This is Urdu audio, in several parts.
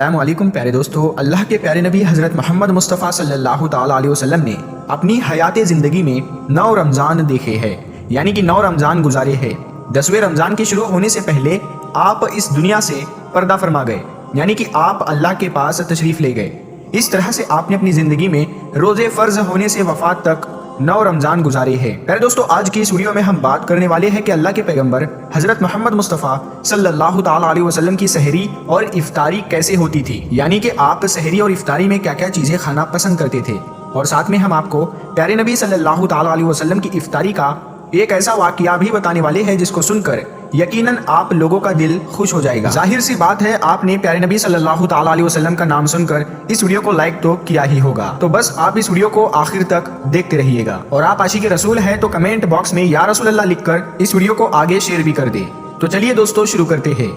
السلام علیکم پیارے دوستو، اللہ کے پیارے نبی حضرت محمد مصطفیٰ صلی اللہ تعالیٰ علیہ وسلم نے اپنی حیات زندگی میں 9 رمضان دیکھے ہیں، یعنی کہ 9 رمضان گزارے ہیں۔ 10ویں رمضان کے شروع ہونے سے پہلے آپ اس دنیا سے پردہ فرما گئے، یعنی کہ آپ اللہ کے پاس تشریف لے گئے۔ اس طرح سے آپ نے اپنی زندگی میں روزے فرض ہونے سے وفات تک 9 رمضان گزارے ہیں۔ پیارے دوستو، آج کی اس ویڈیو میں ہم بات کرنے والے ہیں کہ اللہ کے پیغمبر حضرت محمد مصطفیٰ صلی اللہ تعالیٰ علیہ وسلم کی سحری اور افطاری کیسے ہوتی تھی، یعنی کہ آپ سحری اور افطاری میں کیا کیا چیزیں کھانا پسند کرتے تھے۔ اور ساتھ میں ہم آپ کو پیارے نبی صلی اللہ تعالیٰ علیہ وسلم کی افطاری کا ایک ایسا واقعہ بھی بتانے والے ہیں جس کو سن کر یقیناً آپ لوگوں کا دل خوش ہو جائے گا۔ ظاہر سی بات ہے، آپ نے پیارے نبی صلی اللہ تعالیٰ علیہ وسلم کا نام سن کر اس ویڈیو کو لائک تو کیا ہی ہوگا، تو بس آپ اس ویڈیو کو آخر تک دیکھتے رہیے گا۔ اور آپ عاشق رسول ہیں تو کمنٹ باکس میں یا رسول اللہ لکھ کر اس ویڈیو کو آگے شیئر بھی کر دیں۔ تو چلیے دوستو شروع کرتے ہیں۔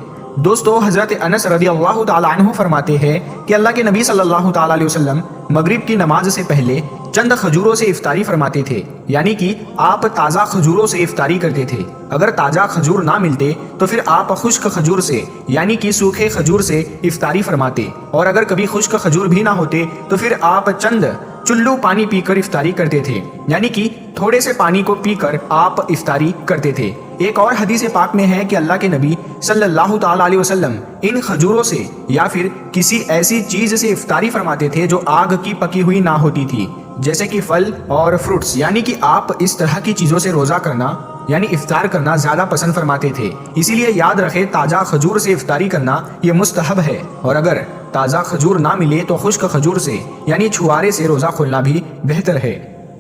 دوستو، حضرت انس رضی اللہ تعالیٰ عنہ فرماتے ہیں کہ اللہ کے نبی صلی اللہ تعالیٰ علیہ وسلم مغرب کی نماز سے پہلے چند کھجوروں سے افطاری فرماتے تھے، یعنی کہ آپ تازہ کھجوروں سے افطاری کرتے تھے۔ اگر تازہ کھجور نہ ملتے تو پھر آپ خشک کھجور سے یعنی کہ سوکھے کھجور سے افطاری فرماتے، اور اگر کبھی خشک کھجور بھی نہ ہوتے تو پھر آپ چند چلو پانی پی کر افطاری کرتے تھے، یعنی کہ تھوڑے سے پانی کو پی کر آپ افطاری کرتے تھے۔ ایک اور حدیث پاک میں ہے کہ اللہ کے نبی صلی اللہ تعالیٰ علیہ وسلم ان کھجوروں سے یا پھر کسی ایسی چیز سے افطاری فرماتے تھے جو آگ کی پکی ہوئی نہ ہوتی تھی، جیسے کہ پھل اور فروٹس، یعنی کہ آپ اس طرح کی چیزوں سے روزہ کرنا یعنی افطار کرنا زیادہ پسند فرماتے تھے۔ اسی لیے یاد رکھے، تازہ کھجور سے افطاری کرنا یہ مستحب ہے، اور اگر تازہ کھجور نہ ملے تو خشک کھجور سے یعنی چھوارے سے روزہ کھولنا بھی بہتر ہے،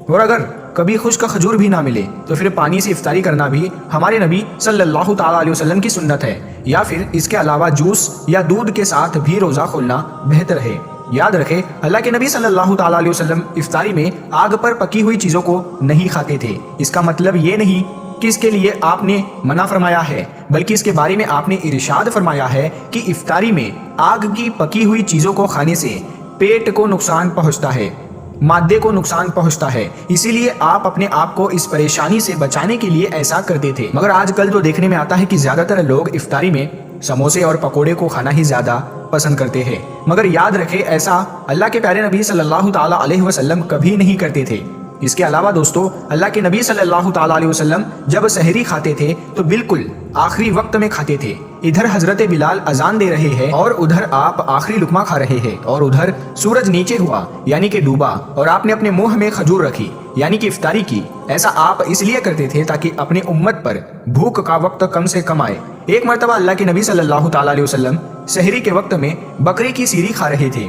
اور اگر کبھی خشک کھجور بھی نہ ملے تو پھر پانی سے افطاری کرنا بھی ہمارے نبی صلی اللہ تعالیٰ علیہ وسلم کی سنت ہے، یا پھر اس کے علاوہ جوس یا دودھ کے ساتھ بھی روزہ کھولنا بہتر ہے۔ یاد رکھے، اللہ کے نبی صلی اللہ تعالیٰ علیہ وسلم افطاری میں آگ پر پکی ہوئی چیزوں کو نہیں کھاتے تھے۔ اس کا مطلب یہ نہیں کہ اس کے لیے آپ نے منع فرمایا ہے، بلکہ اس کے بارے میں آپ نے ارشاد فرمایا ہے کہ افطاری میں آگ کی پکی ہوئی چیزوں کو کھانے سے پیٹ کو نقصان پہنچتا ہے، معدے کو نقصان پہنچتا ہے، اسی لیے آپ اپنے آپ کو اس پریشانی سے بچانے کے لیے ایسا کرتے تھے۔ مگر آج کل تو دیکھنے میں آتا ہے کہ زیادہ تر لوگ افطاری میں سموسے اور پکوڑے کو کھانا ہی زیادہ پسند کرتے ہیں، مگر یاد رکھے ایسا اللہ کے پیارے نبی صلی اللہ تعالیٰ علیہ وسلم کبھی نہیں کرتے تھے۔ اس کے علاوہ دوستو، اللہ کے نبی صلی اللہ تعالیٰ علیہ وسلم جب سحری کھاتے تھے تو بالکل آخری وقت میں کھاتے تھے۔ ادھر حضرت بلال اذان دے رہے ہیں اور ادھر آپ آخری لقمہ کھا رہے ہیں، اور ادھر سورج نیچے ہوا یعنی کہ ڈوبا اور آپ نے اپنے منہ میں کھجور رکھی یعنی کہ افطاری کی۔ ایسا آپ اس لیے کرتے تھے تاکہ اپنے امت پر بھوک کا وقت کم سے کم آئے۔ ایک مرتبہ اللہ کے نبی صلی اللہ تعالیٰ علیہ وسلم سحری کے وقت میں بکری کی سیری کھا رہے تھے،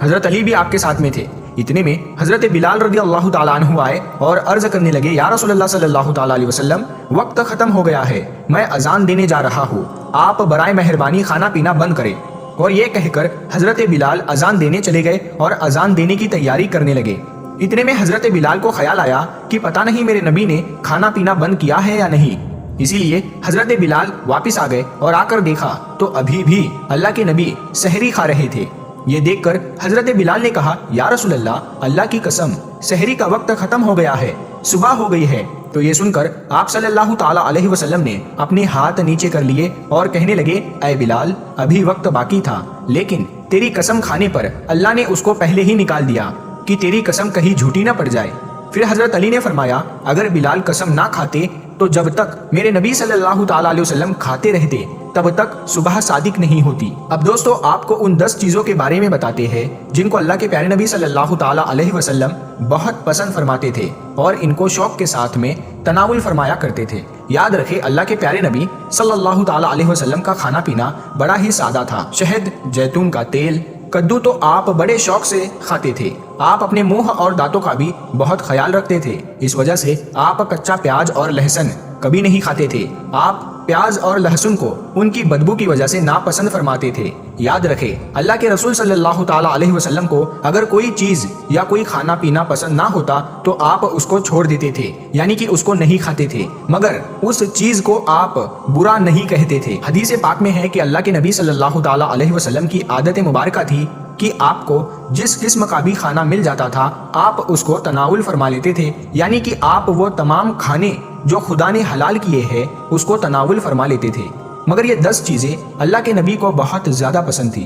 حضرت علی بھی آپ کے ساتھ میں تھے۔ اتنے میں حضرت بلال رضی اللہ تعالیٰ عنہ آئے اور عرض کرنے لگے، یا رسول اللہ صلی اللہ تعالیٰ علیہ وسلم، وقت ختم ہو گیا ہے، میں اذان دینے جا رہا ہوں، آپ برائے مہربانی کھانا پینا بند کریں۔ اور یہ کہہ کر حضرت بلال اذان دینے چلے گئے اور اذان دینے کی تیاری کرنے لگے۔ اتنے میں حضرت بلال کو خیال آیا کہ پتہ نہیں میرے نبی نے کھانا پینا بند کیا ہے یا نہیں، اسی لیے حضرت بلال واپس آ گئے اور آ کر دیکھا تو ابھی بھی اللہ کے نبی سحری کھا رہے تھے۔ یہ دیکھ کر حضرت بلال نے کہا، یا رسول اللہ، اللہ کی قسم سحری کا وقت ختم ہو گیا ہے، صبح ہو گئی ہے۔ تو یہ سن کر آپ صلی اللہ تعالیٰ علیہ وسلم نے اپنے ہاتھ نیچے کر لیے اور کہنے لگے، اے بلال، ابھی وقت باقی تھا، لیکن تیری قسم کھانے پر اللہ نے اس کو پہلے ہی نکال دیا کہ تیری قسم کہیں جھوٹی نہ پڑ جائے۔ پھر حضرت علی نے فرمایا، اگر بلال قسم نہ کھاتے تو جب تک میرے نبی صلی اللہ تعالیٰ علیہ وسلم کھاتے رہتے تب تک صبح صادق نہیں ہوتی۔ اب دوستو، آپ کو ان 10 چیزوں کے بارے میں بتاتے ہیں جن کو اللہ کے پیارے نبی صلی اللہ تعالیٰ علیہ وسلم بہت پسند فرماتے تھے اور ان کو شوق کے ساتھ میں تناول فرمایا کرتے تھے۔ یاد رکھے، اللہ کے پیارے نبی صلی اللہ تعالیٰ علیہ وسلم کا کھانا پینا بڑا ہی سادہ تھا۔ شہد، جیتون کا تیل، کدو تو آپ بڑے شوق سے کھاتے تھے۔ آپ اپنے منہ اور دانتوں کا بھی بہت خیال رکھتے تھے، اس وجہ سے آپ کچا پیاز اور لہسن کبھی نہیں کھاتے تھے۔ آپ پیاز اور لہسن کو ان کی بدبو کی وجہ سے ناپسند فرماتے تھے۔ یاد رکھے، اللہ کے رسول صلی اللہ تعالیٰ علیہ وسلم کو اگر کوئی چیز یا کوئی کھانا پینا پسند نہ ہوتا تو آپ اس کو چھوڑ دیتے تھے، یعنی کہ اس کو نہیں کھاتے تھے، مگر اس چیز کو آپ برا نہیں کہتے تھے۔ حدیث پاک میں ہے کہ اللہ کے نبی صلی اللہ تعالیٰ علیہ وسلم کی عادت مبارکہ تھی کہ آپ کو جس قسم کا بھی کھانا مل جاتا تھا آپ اس کو تناول فرما لیتے تھے، یعنی کہ آپ وہ تمام کھانے جو خدا نے حلال کیے ہیں اس کو تناول فرما لیتے تھے۔ مگر یہ 10 چیزیں اللہ کے نبی کو بہت زیادہ پسند تھی،